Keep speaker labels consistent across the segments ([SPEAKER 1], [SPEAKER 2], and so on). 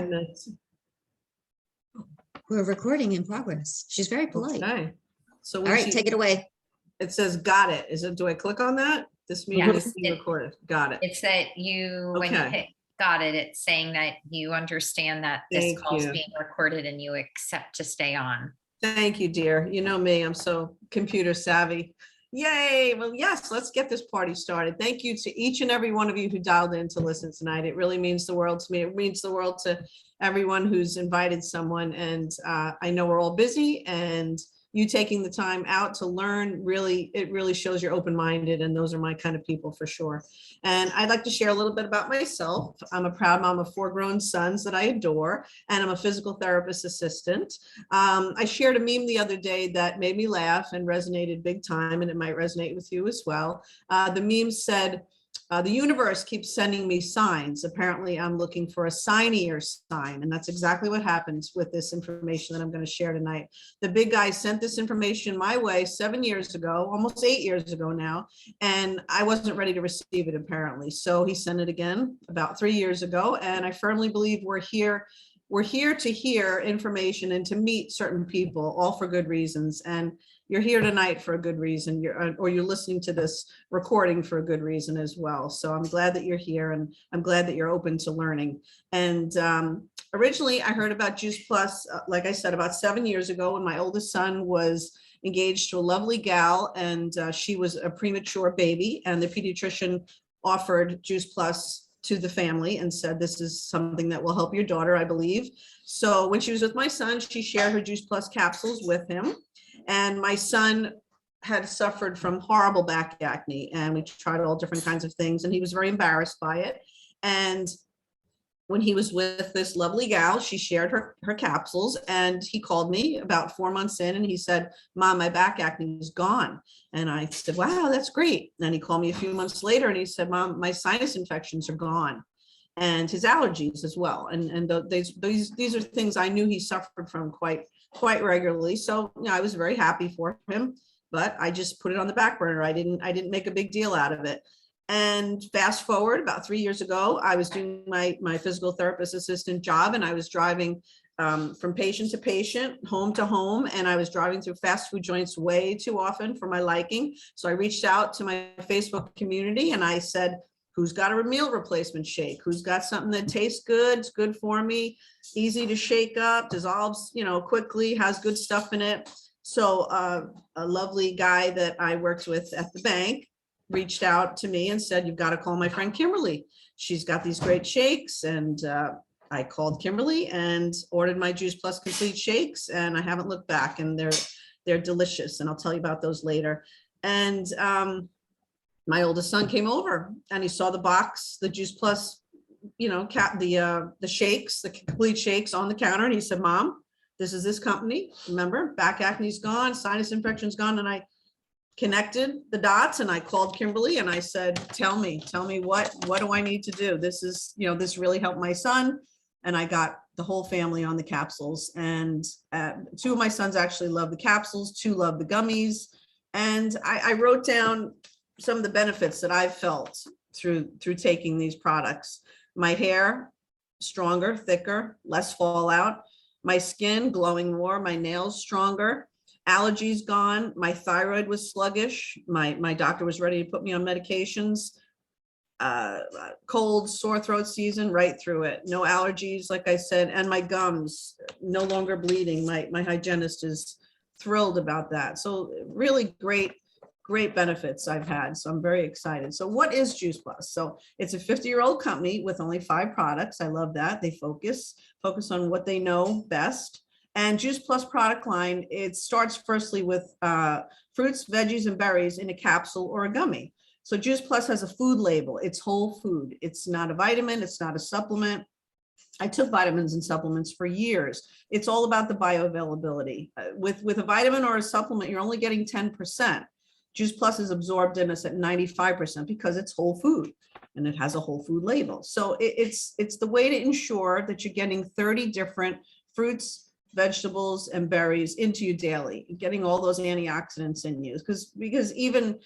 [SPEAKER 1] goodness.
[SPEAKER 2] We're recording in progress. She's very polite.
[SPEAKER 1] Okay. So
[SPEAKER 2] All
[SPEAKER 1] when
[SPEAKER 2] right, take it away.
[SPEAKER 1] it says, got it. Do I click on that? This meeting
[SPEAKER 3] Yes,
[SPEAKER 1] is being recorded. Got it.
[SPEAKER 3] It's that when you
[SPEAKER 1] Okay.
[SPEAKER 3] hit got it, it's saying that you understand that this
[SPEAKER 1] Thank
[SPEAKER 3] call is
[SPEAKER 1] you.
[SPEAKER 3] being recorded and you accept to stay on.
[SPEAKER 1] Thank you, dear. You know me, I'm so computer savvy. Yay. Well, yes, let's get this party started. Thank you to each and every one of you who dialed in to listen tonight. It really means the world to me. It means the world to everyone who's invited someone. And I know we're all busy, and you taking the time out to learn, it really shows you're open-minded, and those are my kind of people for sure. And I'd like to share a little bit about myself. I'm a proud mom of 4 grown sons that I adore, and I'm a physical therapist assistant. I shared a meme the other day that made me laugh and resonated big time, and it might resonate with you as well. The meme said, the universe keeps sending me signs. Apparently, I'm looking for a signier sign. And that's exactly what happens with this information that I'm going to share tonight. The big guy sent this information my way 7 years ago, almost 8 years ago now, and I wasn't ready to receive it, apparently. So he sent it again about 3 years ago. And I firmly believe we're here to hear information and to meet certain people, all for good reasons. And you're here tonight for a good reason, or you're listening to this recording for a good reason as well. So I'm glad that you're here, and I'm glad that you're open to learning. And originally I heard about Juice Plus, like I said, about 7 years ago, when my oldest son was engaged to a lovely gal, and she was a premature baby, and the pediatrician offered Juice Plus to the family and said, this is something that will help your daughter, I believe. So when she was with my son, she shared her Juice Plus capsules with him. And my son had suffered from horrible back acne, and we tried all different kinds of things, and he was very embarrassed by it. And when he was with this lovely gal, she shared her capsules, and he called me about 4 months in, and he said, Mom, my back acne is gone. And I said, wow, that's great. And he called me a few months later, and he said, Mom, my sinus infections are gone, and his allergies as well. And these are things I knew he suffered from quite regularly. So, you know, I was very happy for him, but I just put it on the back burner. I didn't make a big deal out of it. And fast forward about 3 years ago, I was doing my physical therapist assistant job, and I was driving from patient to patient, home to home, and I was driving through fast food joints way too often for my liking. So I reached out to my Facebook community, and I said, who's got a meal replacement shake? Who's got something that tastes good, it's good for me, easy to shake up, dissolves, you know, quickly, has good stuff in it. So a lovely guy that I worked with at the bank reached out to me and said, you've got to call my friend Kimberly. She's got these great shakes. And I called Kimberly and ordered my Juice Plus Complete shakes, and I haven't looked back, and they're delicious. And I'll tell you about those later. And my oldest son came over, and he saw the box, the Juice Plus, you know, the shakes, the complete shakes on the counter. And he said, Mom, this is this company. Remember, back acne's gone, sinus infection's gone. And I connected the dots, and I called Kimberly, and I said, tell me what do I need to do? This is, you know, this really helped my son. And I got the whole family on the capsules, and 2 of my sons actually love the capsules, 2 love the gummies. And I wrote down some of the benefits that I've felt through taking these products. My hair, stronger, thicker, less fallout. My skin glowing more, my nails stronger, allergies gone. My thyroid was sluggish. My doctor was ready to put me on medications. Cold, sore throat season, right through it. No allergies, like I said, and my gums no longer bleeding. My hygienist is thrilled about that. So really great benefits I've had. So I'm very excited. So what is Juice Plus? So it's a 50-year-old company with only 5 products. I love that. They focus on what they know best. And Juice Plus product line, it starts firstly with fruits, veggies, and berries in a capsule or a gummy. So Juice Plus has a food label. It's whole food. It's not a vitamin. It's not a supplement. I took vitamins and supplements for years. It's all about the bioavailability. With a vitamin or a supplement, you're only getting 10%. Juice Plus is absorbed in us at 95% because it's whole food and it has a whole food label. So it's the way to ensure that you're getting 30 different fruits, vegetables, and berries into you daily, getting all those antioxidants in you. Because even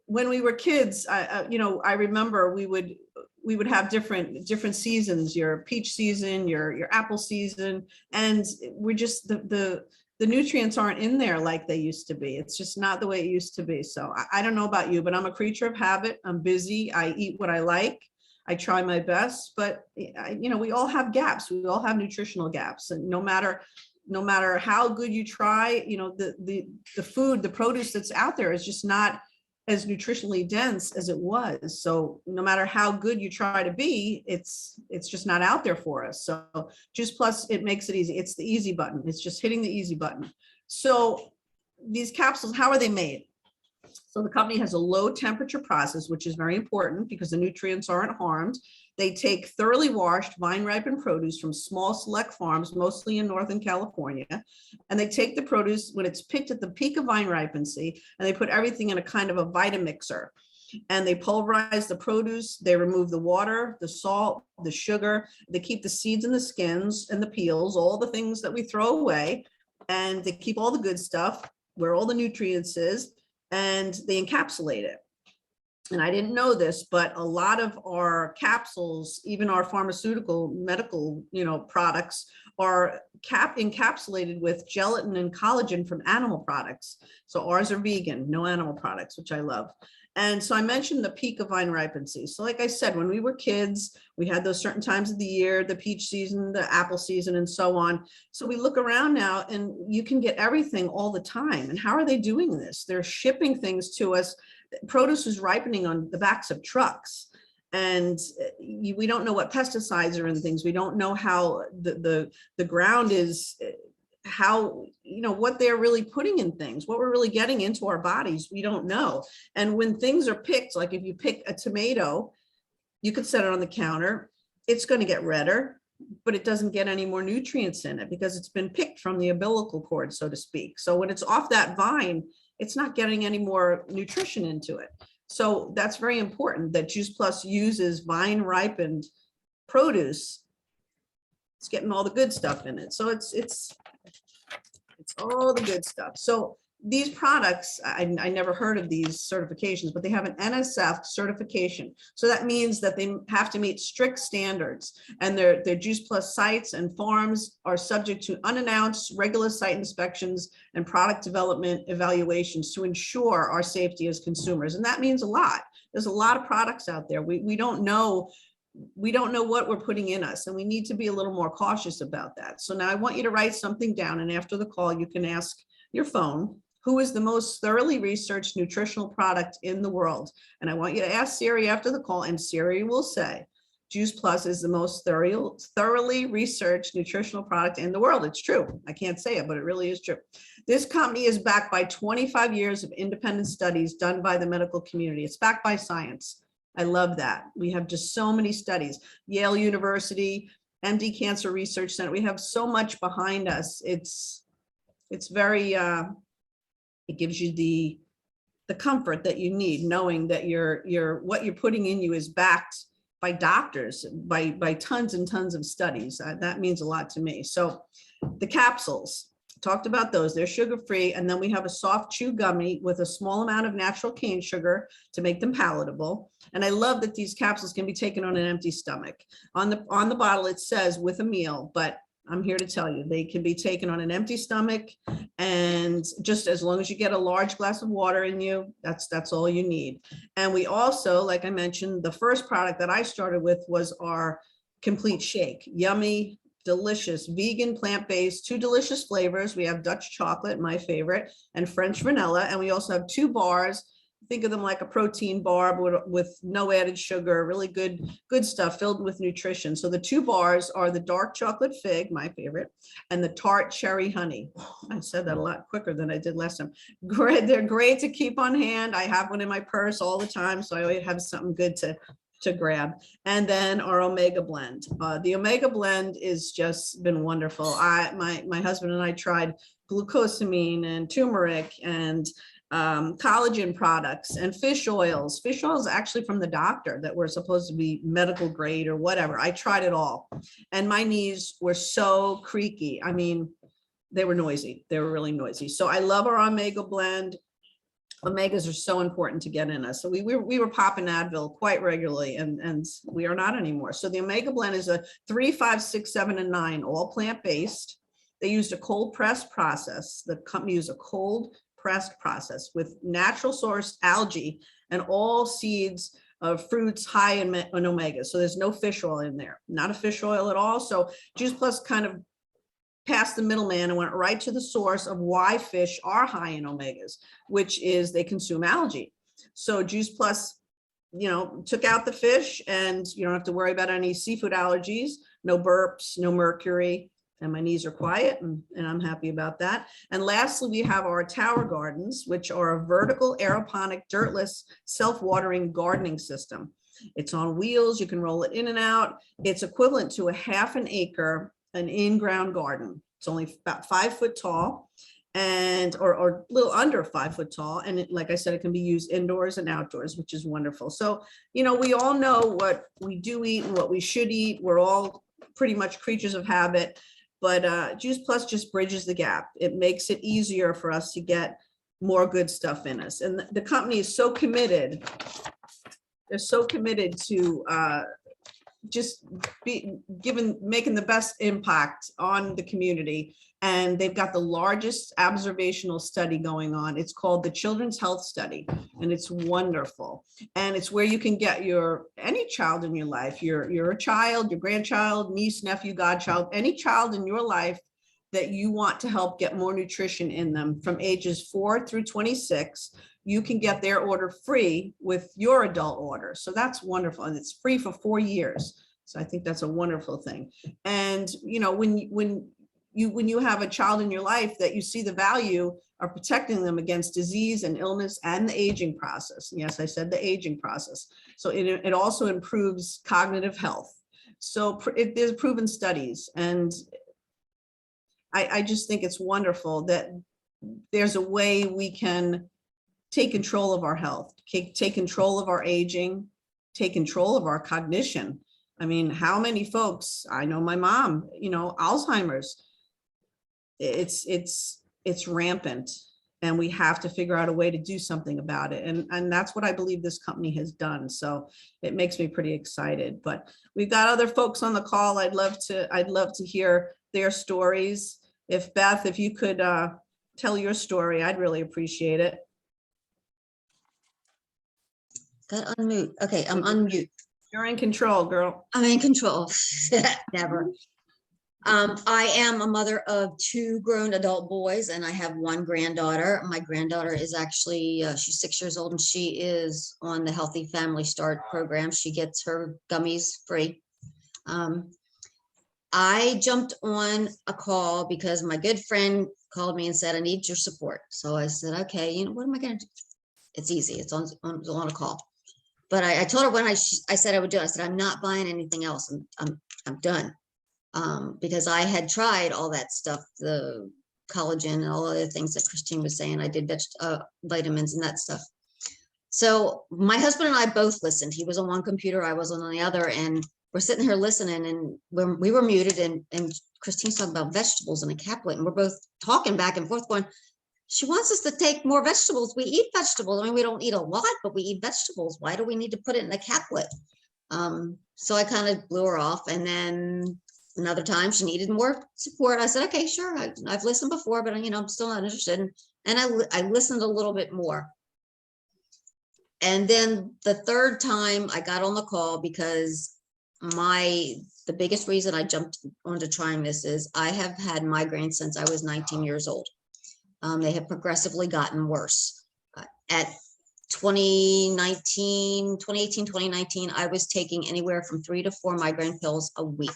[SPEAKER 1] when we were kids, I remember we would we would have different seasons, your peach season, your apple season, and we're just the nutrients aren't in there like they used to be. It's just not the way it used to be. So I don't know about you, but I'm a creature of habit. I'm busy. I eat what I like. I try my best, but we all have gaps. We all have nutritional gaps, and no matter how good you try, the food, the produce that's out there is just not as nutritionally dense as it was. So no matter how good you try to be, it's just not out there for us. So Juice Plus, it makes it easy. It's the easy button. It's just hitting the easy button. So these capsules, how are they made? So the company has a low temperature process, which is very important because the nutrients aren't harmed. They take thoroughly washed vine ripened produce from small select farms, mostly in Northern California. And they take the produce when it's picked at the peak of vine ripency, and they put everything in a kind of a Vitamixer. And they pulverize the produce. They remove the water, the salt, the sugar. They keep the seeds and the skins and the peels, all the things that we throw away. And they keep all the good stuff where all the nutrients is, and they encapsulate it. And I didn't know this, but a lot of our capsules, even our pharmaceutical medical, products, are encapsulated with gelatin and collagen from animal products. So ours are vegan, no animal products, which I love. And so I mentioned the peak of vine ripency. So like I said, when we were kids, we had those certain times of the year, the peach season, the apple season, and so on. So we look around now and you can get everything all the time. And how are they doing this? They're shipping things to us. Produce is ripening on the backs of trucks. And we don't know what pesticides are in things. We don't know how the ground is, how, what they're really putting in things, what we're really getting into our bodies, we don't know. And when things are picked, like if you pick a tomato, you could set it on the counter, it's going to get redder, but it doesn't get any more nutrients in it because it's been picked from the umbilical cord, so to speak. So when it's off that vine, it's not getting any more nutrition into it. So that's very important that Juice Plus uses vine ripened produce. It's getting all the good stuff in it. So it's all the good stuff. So these products, I never heard of these certifications, but they have an NSF certification. So that means that they have to meet strict standards, and their Juice Plus sites and farms are subject to unannounced regular site inspections and product development evaluations to ensure our safety as consumers. And that means a lot. There's a lot of products out there. We don't know what we're putting in us, and we need to be a little more cautious about that. So now I want you to write something down, and after the call, you can ask your phone, who is the most thoroughly researched nutritional product in the world? And I want you to ask Siri after the call, and Siri will say, Juice Plus is the most thoroughly researched nutritional product in the world. It's true. I can't say it, but it really is true. This company is backed by 25 years of independent studies done by the medical community. It's backed by science. I love that. We have just so many studies. Yale University, MD Cancer Research Center. We have so much behind us. It's very, it gives you the comfort that you need, knowing that what you're putting in you is backed by doctors, by tons and tons of studies. That means a lot to me. So the capsules, talked about those, they're sugar-free. And then we have a soft chew gummy with a small amount of natural cane sugar to make them palatable. And I love that these capsules can be taken on an empty stomach. On the bottle, it says with a meal, but I'm here to tell you, they can be taken on an empty stomach, and just as long as you get a large glass of water in you, that's all you need. And we also, like I mentioned, the first product that I started with was our complete shake. Yummy, delicious, vegan, plant-based, 2 delicious flavors. We have Dutch chocolate, my favorite, and French vanilla. And we also have 2 bars. Think of them like a protein bar, but with no added sugar, really good stuff filled with nutrition. So the 2 bars are the dark chocolate fig, my favorite, and the tart cherry honey. I said that a lot quicker than I did last time. Great, they're great to keep on hand. I have one in my purse all the time, so I always have something good to grab. And then our Omega blend. The Omega blend is just been wonderful. My husband and I tried glucosamine and turmeric and collagen products and fish oils. Fish oils actually from the doctor that were supposed to be medical grade or whatever. I tried it all, and my knees were so creaky. I mean, they were noisy. They were really noisy. So I love our Omega blend. Omegas are so important to get in us. So we were popping Advil quite regularly, and we are not anymore. So the Omega blend is a 3, 5, 6, 7, and 9, all plant-based. They used a cold press process. The company used a cold pressed process with natural sourced algae and all seeds of fruits high in omega. So there's no fish oil in there, not a fish oil at all. So Juice Plus kind of past the middleman and went right to the source of why fish are high in omegas, which is they consume algae. So Juice Plus, took out the fish, and you don't have to worry about any seafood allergies, no burps, no mercury, and my knees are quiet, and I'm happy about that. And lastly, we have our tower gardens, which are a vertical aeroponic, dirtless, self-watering gardening system. It's on wheels. You can roll it in and out. It's equivalent to a half an acre, an in-ground garden. It's only about 5 foot tall, and or a little under 5 foot tall. And like I said, it can be used indoors and outdoors, which is wonderful. So, we all know what we do eat and what we should eat. We're all pretty much creatures of habit, but Juice Plus just bridges the gap. It makes it easier for us to get more good stuff in us. And the company is so committed. They're so committed to just making the best impact on the community. And they've got the largest observational study going on. It's called the Children's Health Study, and it's wonderful. And it's where you can get any child in your life, you're a child, your grandchild, niece, nephew, godchild, any child in your life that you want to help get more nutrition in them from ages 4 through 26. You can get their order free with your adult order. So that's wonderful. And it's free for 4 years. So I think that's a wonderful thing. And, when you have a child in your life that you see the value of protecting them against disease and illness and the aging process. Yes, I said the aging process. So it also improves cognitive health. So there's proven studies. And I just think it's wonderful that there's a way we can take control of our health, take control of our aging, take control of our cognition. I mean, how many folks, I know my mom, Alzheimer's, it's rampant, and we have to figure out a way to do something about it. And that's what I believe this company has done. So it makes me pretty excited, but we've got other folks on the call. I'd love to hear their stories. If you could tell your story, I'd really appreciate it.
[SPEAKER 2] Got unmute. Okay, I'm unmute.
[SPEAKER 1] You're in control, girl.
[SPEAKER 2] I'm in control. Never. I am a mother of 2 grown adult boys, and I have 1 granddaughter. My granddaughter is actually, she's 6 years old, and she is on the Healthy Family Start program. She gets her gummies free. I jumped on a call because my good friend called me and said, I need your support. So I said, okay, what am I going to do? It's easy. It's on a call. But I told her when I said I would do it, I said, I'm not buying anything else. I'm done. Because I had tried all that stuff, the collagen and all other things that Christine was saying. I did vitamins and that stuff. So my husband and I both listened. He was on one computer, I was on the other, and we're sitting here listening, and when we were muted, and Christine's talking about vegetables and a caplet, and we're both talking back and forth going, she wants us to take more vegetables. We eat vegetables. I mean, we don't eat a lot, but we eat vegetables. Why do we need to put it in a caplet? So I kind of blew her off. And then another time she needed more support. I said, okay, sure. I've listened before, but I'm still not interested. And I listened a little bit more. And then the third time I got on the call, because the biggest reason I jumped onto trying this is I have had migraines since I was 19 years old. They have progressively gotten worse. At 2018, 2019, I was taking anywhere from 3 to 4 migraine pills a week.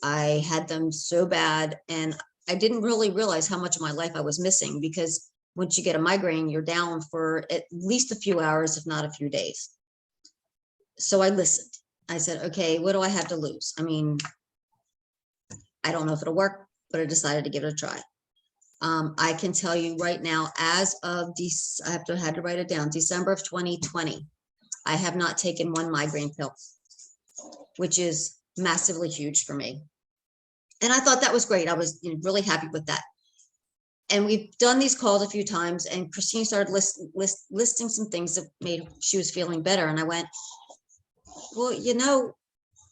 [SPEAKER 2] I had them so bad, and I didn't really realize how much of my life I was missing, because once you get a migraine, you're down for at least a few hours, if not a few days. So I listened. I said, okay, what do I have to lose? I mean, I don't know if it'll work, but I decided to give it a try. I can tell you right now, as of I had to write it down, December of 2020, I have not taken 1 migraine pill, which is massively huge for me. And I thought that was great. I was really happy with that. And we've done these calls a few times, and Christine started listing some things that made she was feeling better. And I went, well,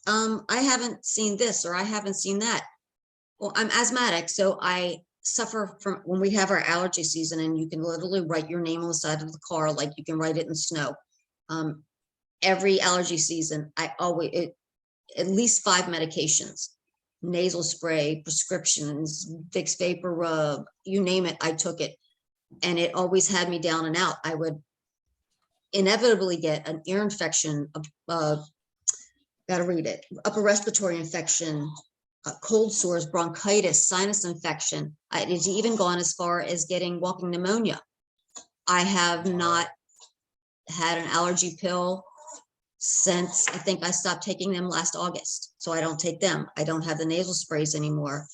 [SPEAKER 2] I haven't seen this or I haven't seen that. Well, I'm asthmatic, so I suffer from when we have our allergy season, and you can literally write your name on the side of the car like you can write it in snow. Every allergy season, at least 5 medications, nasal spray, prescriptions, Vicks Vapor Rub, you name it, I took it. And it always had me down and out. I would inevitably get an ear infection, gotta read it, upper respiratory infection, cold sores, bronchitis, sinus infection. It's even gone as far as getting walking pneumonia. I have not had an allergy pill since I think I stopped taking them last August. So I don't take them. I don't have the nasal sprays anymore.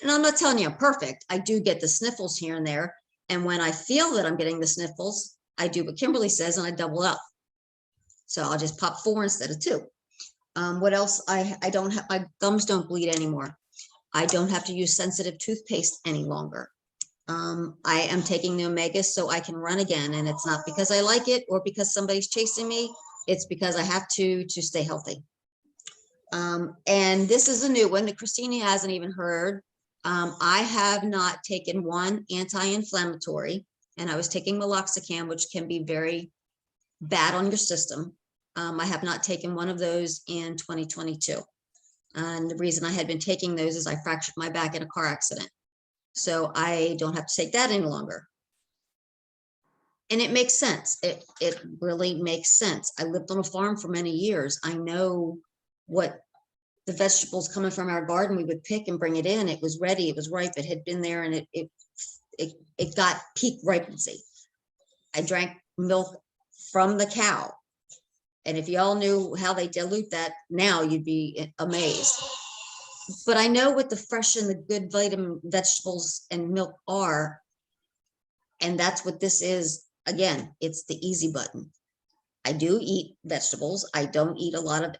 [SPEAKER 2] And I'm not telling you I'm perfect. I do get the sniffles here and there. And when I feel that I'm getting the sniffles, I do what Kimberly says and I double up. So I'll just pop 4 instead of 2. What else? I don't have, my gums don't bleed anymore. I don't have to use sensitive toothpaste any longer. I am taking the omegas so I can run again. And it's not because I like it or because somebody's chasing me. It's because I have to stay healthy. And this is a new one that Christina hasn't even heard. I have not taken one anti-inflammatory, and I was taking meloxicam, which can be very bad on your system. I have not taken one of those in 2022. And the reason I had been taking those is I fractured my back in a car accident. So I don't have to take that any longer. And it makes sense. It really makes sense. I lived on a farm for many years. I know what the vegetables coming from our garden we would pick and bring it in. It was ready. It was ripe. It had been there, and it got peak ripency. I drank milk from the cow. And if y'all knew how they dilute that now, you'd be amazed. But I know what the fresh and the good vitamin vegetables and milk are. And that's what this is. Again, it's the easy button. I do eat vegetables. I don't eat a lot of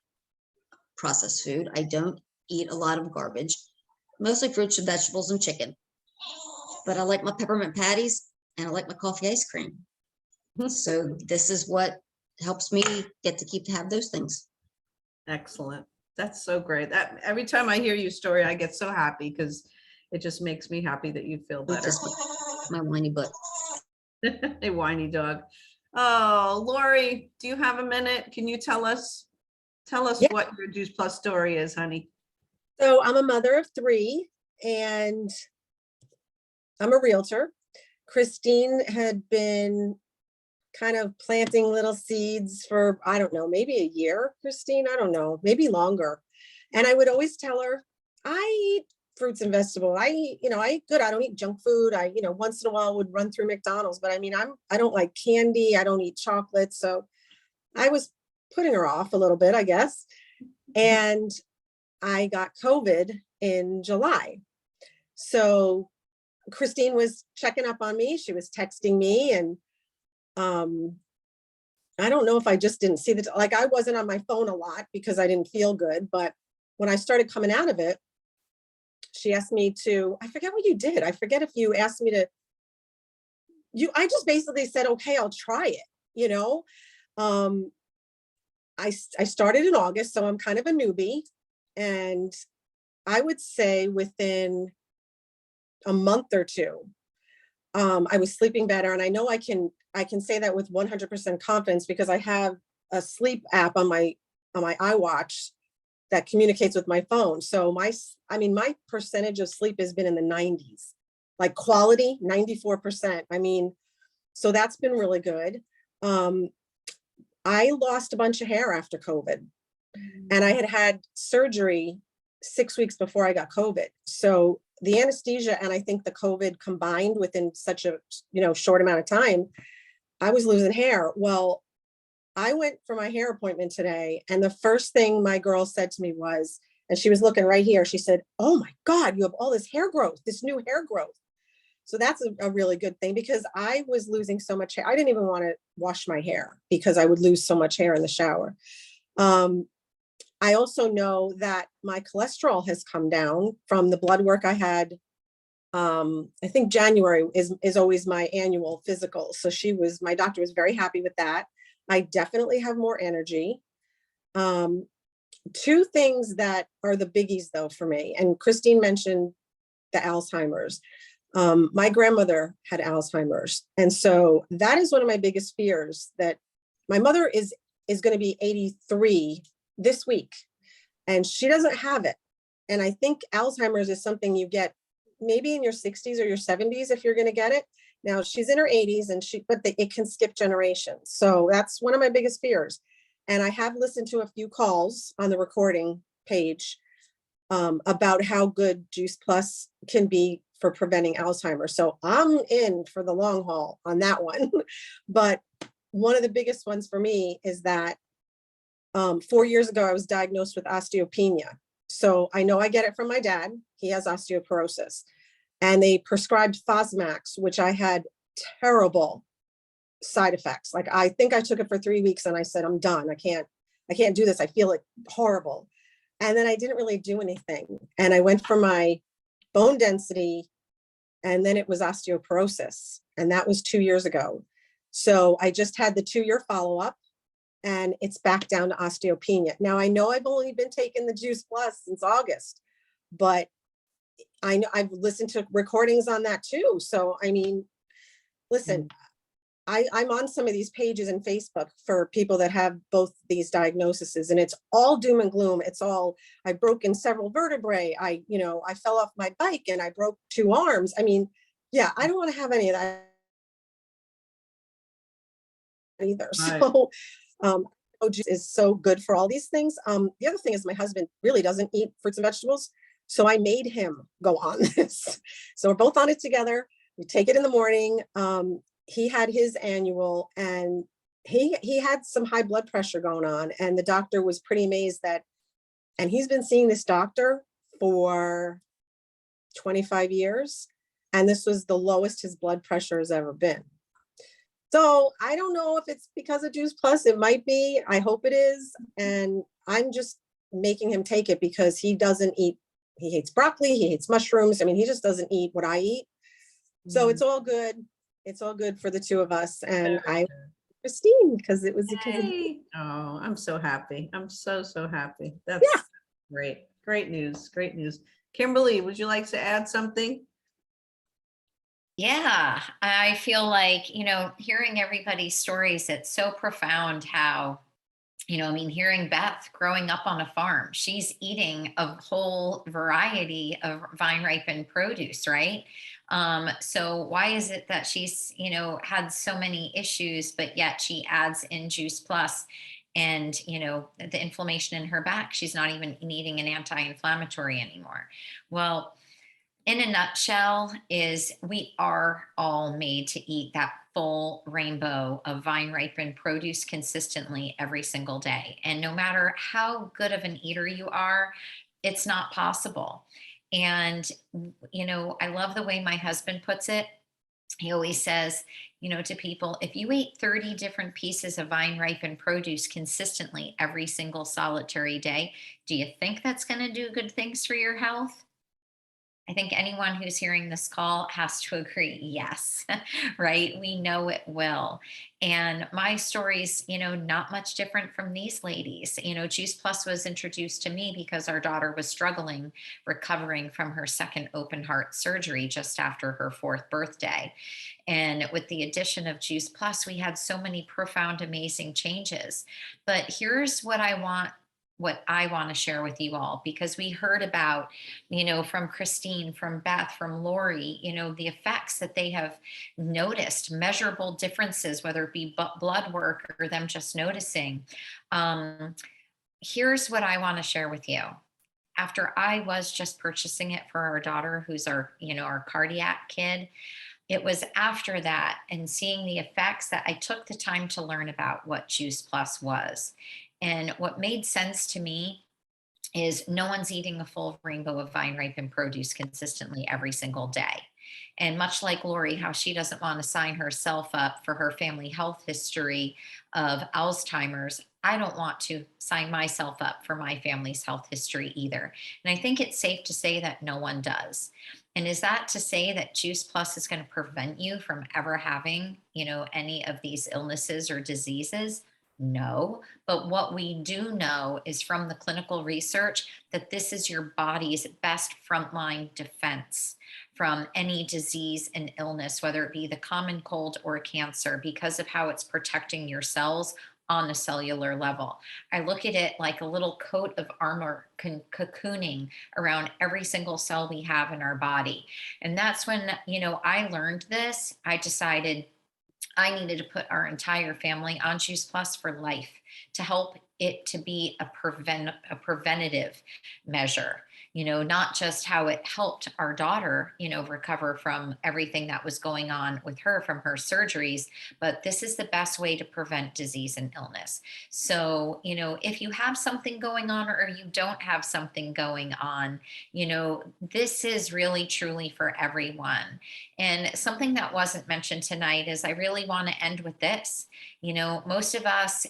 [SPEAKER 2] processed food. I don't eat a lot of garbage, mostly fruits and vegetables and chicken. But I like my peppermint patties and I like my coffee ice cream. So this is what helps me get to keep to have those things.
[SPEAKER 1] Excellent. That's so great. That every time I hear your story, I get so happy because it just makes me happy that you feel better.
[SPEAKER 2] Just my whiny butt.
[SPEAKER 1] A whiny dog. Oh, Lori, do you have a minute? Can you tell us
[SPEAKER 4] Yeah.
[SPEAKER 1] what your Juice Plus story is, honey?
[SPEAKER 4] So I'm a mother of 3 and I'm a realtor. Christine had been kind of planting little seeds for, I don't know, maybe a year, Christine, I don't know, maybe longer. And I would always tell her, I eat fruits and vegetables. I eat, I eat good. I don't eat junk food. I, once in a while would run through McDonald's, but I mean, I don't like candy. I don't eat chocolate. So I was putting her off a little bit, I guess. And I got COVID in July. So Christine was checking up on me. She was texting me, and I don't know if I just didn't see that. Like, I wasn't on my phone a lot because I didn't feel good. But when I started coming out of it, she asked me to, I forget what you did. I forget if you asked me to, I just basically said, okay, I'll try it. I started in August, so I'm kind of a newbie. And I would say within a month or 2, I was sleeping better. And I know I can say that with 100% confidence because I have a sleep app on my iWatch that communicates with my phone. So my percentage of sleep has been in the 90s, like quality 94%. I mean, so that's been really good. I lost a bunch of hair after COVID, and I had surgery 6 weeks before I got COVID. So the anesthesia and I think the COVID combined within such a short amount of time, I was losing hair. Well, I went for my hair appointment today, and the first thing my girl said to me was, and she was looking right here, she said, "Oh my God, you have all this hair growth, this new hair growth." So that's a really good thing because I was losing so much hair. I didn't even want to wash my hair because I would lose so much hair in the shower. I also know that my cholesterol has come down from the blood work I had I think January is always my annual physical. So my doctor was very happy with that. I definitely have more energy. Two things that are the biggies though for me, and Christine mentioned the Alzheimer's. My grandmother had Alzheimer's. And so that is one of my biggest fears, that my mother is going to be 83 this week and she doesn't have it. And I think Alzheimer's is something you get maybe in your 60s or your 70s if you're going to get it. Now she's in her 80s and it can skip generations. So that's one of my biggest fears. And I have listened to a few calls on the recording page about how good Juice Plus can be for preventing Alzheimer's. So I'm in for the long haul on that one. But one of the biggest ones for me is that 4 years ago, I was diagnosed with osteopenia. So I know I get it from my dad. He has osteoporosis. And they prescribed Fosmax, which I had terrible side effects. Like I think I took it for 3 weeks and I said, I'm done. I can't do this. I feel it horrible. And then I didn't really do anything. And I went for my bone density and then it was osteoporosis. And that was 2 years ago. So I just had the 2-year follow-up and it's back down to osteopenia. Now I know I've only been taking the Juice Plus since August, but I know I've listened to recordings on that too. So, I mean, listen, I'm on some of these pages in Facebook for people that have both these diagnoses and it's all doom and gloom. It's all, I've broken several vertebrae. I fell off my bike and I broke 2 arms. I mean, yeah, I don't want to have any of that either.
[SPEAKER 1] Right.
[SPEAKER 4] So, juice is so good for all these things. The other thing is my husband really doesn't eat fruits and vegetables. So I made him go on this. So we're both on it together. We take it in the morning. He had his annual and he had some high blood pressure going on. And the doctor was pretty amazed and he's been seeing this doctor for 25 years. And this was the lowest his blood pressure has ever been. So I don't know if it's because of Juice Plus. It might be. I hope it is. And I'm just making him take it because he doesn't eat. He hates broccoli. He hates mushrooms. I mean, he just doesn't eat what I eat. So it's all good. It's all good for the two of us. And Christine, because it was because of
[SPEAKER 1] Yay. Oh, I'm so happy. I'm so happy. That's great. Great news. Great news. Kimberly, would you like to add something?
[SPEAKER 3] Yeah, I feel like, hearing everybody's stories, it's so profound how, I mean, hearing Beth growing up on a farm, she's eating a whole variety of vine ripened produce, right? So why is it that she's, had so many issues, but yet she adds in Juice Plus and, the inflammation in her back, she's not even needing an anti-inflammatory anymore. Well, in a nutshell, is we are all made to eat that full rainbow of vine ripened produce consistently every single day. And no matter how good of an eater you are, it's not possible. And, I love the way my husband puts it. He always says, to people, if you ate 30 different pieces of vine ripened produce consistently every single solitary day, do you think that's going to do good things for your health? I think anyone who's hearing this call has to agree, yes, right? We know it will. And my story's, not much different from these ladies. Juice Plus was introduced to me because our daughter was struggling recovering from her second open heart surgery just after her 4th birthday. And with the addition of Juice Plus, we had so many profound, amazing changes. But here's what I want to share with you all, because we heard about, from Christine, from Beth, from Lori, the effects that they have noticed, measurable differences, whether it be blood work or them just noticing. Here's what I want to share with you. After I was just purchasing it for our daughter, who's our cardiac kid, it was after that and seeing the effects that I took the time to learn about what Juice Plus was. And what made sense to me is no one's eating a full rainbow of vine ripened produce consistently every single day. And much like Lori, how she doesn't want to sign herself up for her family health history of Alzheimer's, I don't want to sign myself up for my family's health history either. And I think it's safe to say that no one does. And is that to say that Juice Plus is going to prevent you from ever having, any of these illnesses or diseases? No. But what we do know is from the clinical research that this is your body's best frontline defense from any disease and illness, whether it be the common cold or cancer, because of how it's protecting your cells on a cellular level. I look at it like a little coat of armor cocooning around every single cell we have in our body. And that's when, I learned this. I decided I needed to put our entire family on Juice Plus for life to help it to be a preventative measure, not just how it helped our daughter, recover from everything that was going on with her from her surgeries, but this is the best way to prevent disease and illness. So, if you have something going on or you don't have something going on, this is really truly for everyone. And something that wasn't mentioned tonight is I really want to end with this. Most of us,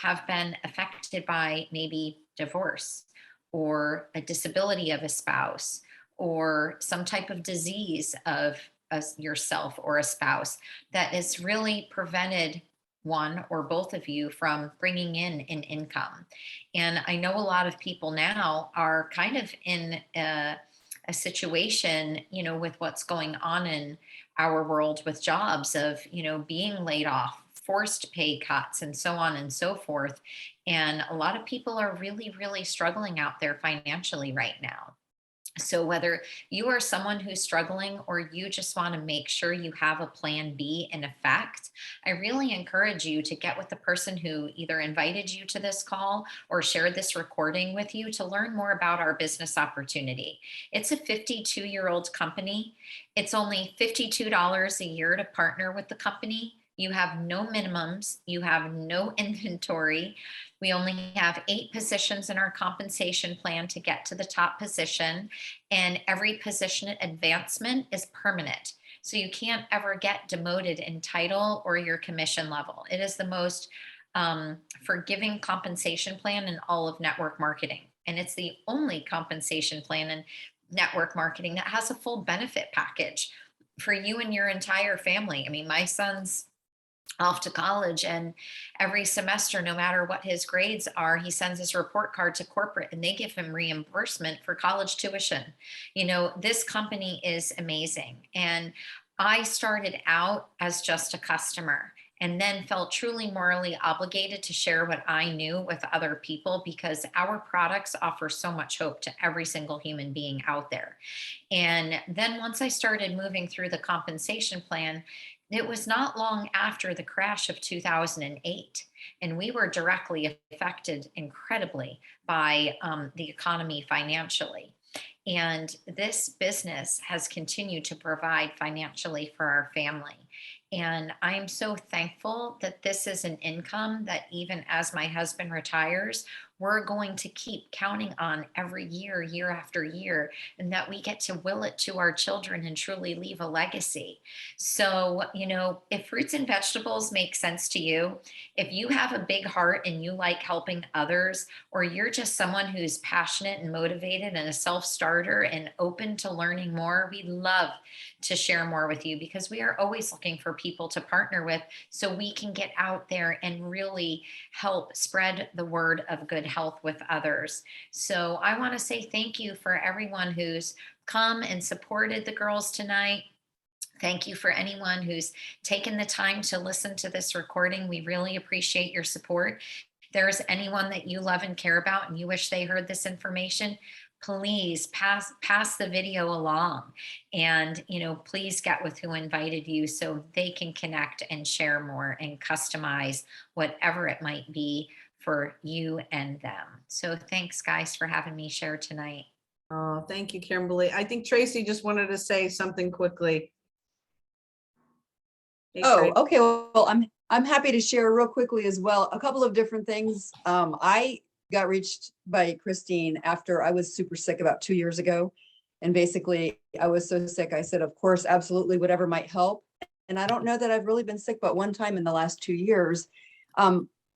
[SPEAKER 3] have been affected by maybe divorce or a disability of a spouse or some type of disease of yourself or a spouse that has really prevented one or both of you from bringing in an income. And I know a lot of people now are kind of in a situation, with what's going on in our world with jobs of, being laid off, forced pay cuts, and so on and so forth. And a lot of people are really, really struggling out there financially right now. So whether you are someone who's struggling or you just want to make sure you have a plan B in effect, I really encourage you to get with the person who either invited you to this call or shared this recording with you to learn more about our business opportunity. It's a 52-year-old company. It's only $52 a year to partner with the company. You have no minimums. You have no inventory. We only have 8 positions in our compensation plan to get to the top position, and every position advancement is permanent. So you can't ever get demoted in title or your commission level. It is the most forgiving compensation plan in all of network marketing. And it's the only compensation plan in network marketing that has a full benefit package for you and your entire family. I mean, my son's off to college, and every semester, no matter what his grades are, he sends his report card to corporate and they give him reimbursement for college tuition. This company is amazing. And I started out as just a customer and then felt truly morally obligated to share what I knew with other people because our products offer so much hope to every single human being out there. And then once I started moving through the compensation plan, it was not long after the crash of 2008, and we were directly affected incredibly by the economy financially. And this business has continued to provide financially for our family. And I am so thankful that this is an income that even as my husband retires, we're going to keep counting on every year, year after year, and that we get to will it to our children and truly leave a legacy. So, if fruits and vegetables make sense to you, if you have a big heart and you like helping others, or you're just someone who's passionate and motivated and a self-starter and open to learning more, we'd love to share more with you because we are always looking for people to partner with so we can get out there and really help spread the word of good health with others. So I want to say thank you for everyone who's come and supported the girls tonight. Thank you for anyone who's taken the time to listen to this recording. We really appreciate your support. If there is anyone that you love and care about and you wish they heard this information, please pass the video along, and please get with who invited you so they can connect and share more and customize whatever it might be for you and them. So thanks guys for having me share tonight.
[SPEAKER 1] Oh, thank you, Kimberly. I think Tracy just wanted to say something quickly. Hey,
[SPEAKER 5] Oh,
[SPEAKER 1] Tracy.
[SPEAKER 5] okay. Well, I'm happy to share real quickly as well. A couple of different things. I got reached by Christine after I was super sick about 2 years ago. And basically I was so sick, I said, of course, absolutely, whatever might help. And I don't know that I've really been sick but one time in the last 2 years.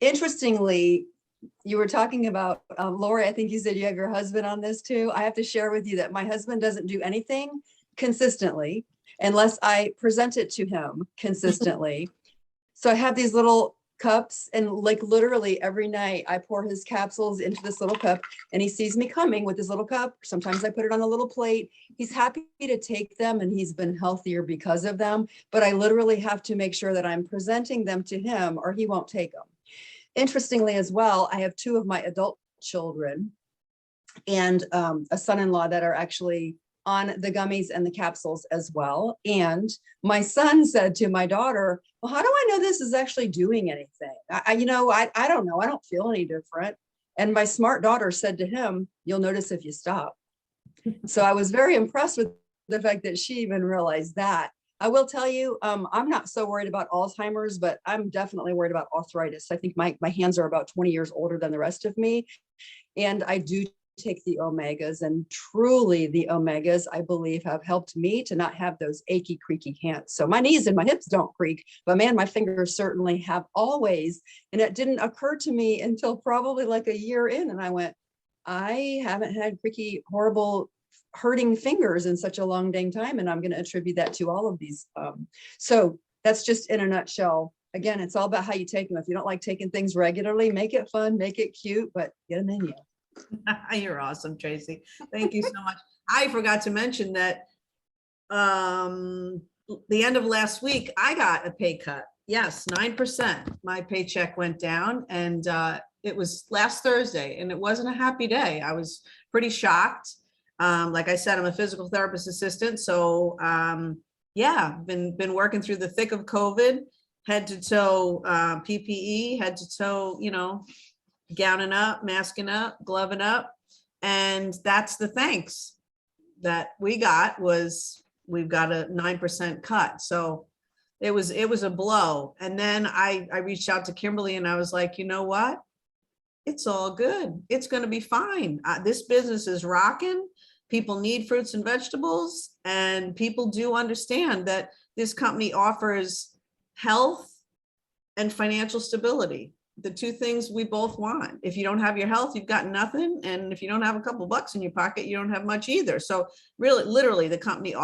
[SPEAKER 5] interestingly, you were talking about, Lori, I think you said you have your husband on this too. I have to share with you that my husband doesn't do anything consistently unless I present it to him consistently. So I have these little cups, and like literally every night I pour his capsules into this little cup, and he sees me coming with his little cup. Sometimes I put it on a little plate. He's happy to take them, and he's been healthier because of them. But I literally have to make sure that I'm presenting them to him or he won't take them. Interestingly as well, I have two of my adult children and a son-in-law that are actually on the gummies and the capsules as well. And my son said to my daughter, well, how do I know this is actually doing anything? I don't know. I don't feel any different. And my smart daughter said to him, you'll notice if you stop. So I was very impressed with the fact that she even realized that. I will tell you, I'm not so worried about Alzheimer's, but I'm definitely worried about arthritis. I think my hands are about 20 years older than the rest of me. And I do take the omegas, and truly the omegas, I believe, have helped me to not have those achy, creaky hands. So my knees and my hips don't creak, but man, my fingers certainly have always. And it didn't occur to me until probably like a year in. And I went, I haven't had creaky, horrible, hurting fingers in such a long dang time. And I'm going to attribute that to all of these. So that's just in a nutshell. Again, it's all about how you take them. If you don't like taking things regularly, make it fun, make it cute, but get them in you.
[SPEAKER 1] You're awesome, Tracy. Thank you so much. I forgot to mention that the end of last week, I got a pay cut. Yes, 9%. My paycheck went down, and it was last Thursday, and it wasn't a happy day. I was pretty shocked. Like I said, I'm a physical therapist assistant. So yeah, been working through the thick of COVID, head to toe PPE, head to toe, gowning up, masking up, gloving up. And that's the thanks that we got, was we've got a 9% cut. So it was a blow. And then I reached out to Kimberly and I was like, you know what? It's all good. It's going to be fine. This business is rocking. People need fruits and vegetables, and people do understand that this company offers health and financial stability, the two things we both want. If you don't have your health, you've got nothing. And if you don't have a couple bucks in your pocket, you don't have much either. So really, literally, the company